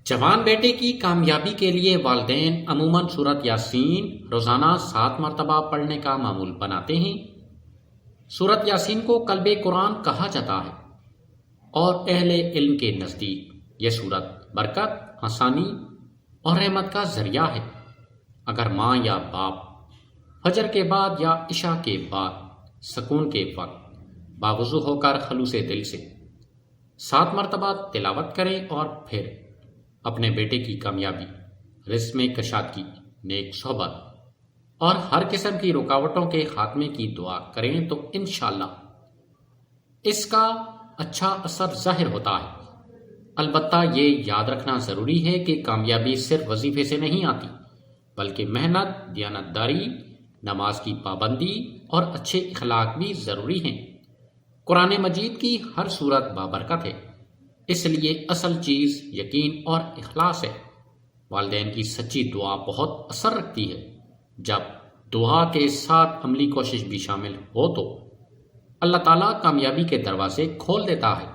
جوان بیٹے کی کامیابی کے لیے والدین عموماً سورت یاسین روزانہ 7 مرتبہ پڑھنے کا معمول بناتے ہیں۔ سورت یاسین کو قلب قرآن کہا جاتا ہے اور اہل علم کے نزدیک یہ سورت برکت، آسانی اور رحمت کا ذریعہ ہے۔ اگر ماں یا باپ فجر کے بعد یا عشاء کے بعد سکون کے وقت باوضو ہو کر خلوص دل سے 7 مرتبہ تلاوت کریں اور پھر اپنے بیٹے کی کامیابی، رزق میں کشادگی، نیک صحبت اور ہر قسم کی رکاوٹوں کے خاتمے کی دعا کریں تو انشاءاللہ اس کا اچھا اثر ظاہر ہوتا ہے۔ البتہ یہ یاد رکھنا ضروری ہے کہ کامیابی صرف وظیفے سے نہیں آتی، بلکہ محنت، دیانتداری، نماز کی پابندی اور اچھے اخلاق بھی ضروری ہیں۔ قرآن مجید کی ہر سورت بابرکت ہے، اس لیے اصل چیز یقین اور اخلاص ہے۔ والدین کی سچی دعا بہت اثر رکھتی ہے۔ جب دعا کے ساتھ عملی کوشش بھی شامل ہو تو اللہ تعالیٰ کامیابی کے دروازے کھول دیتا ہے۔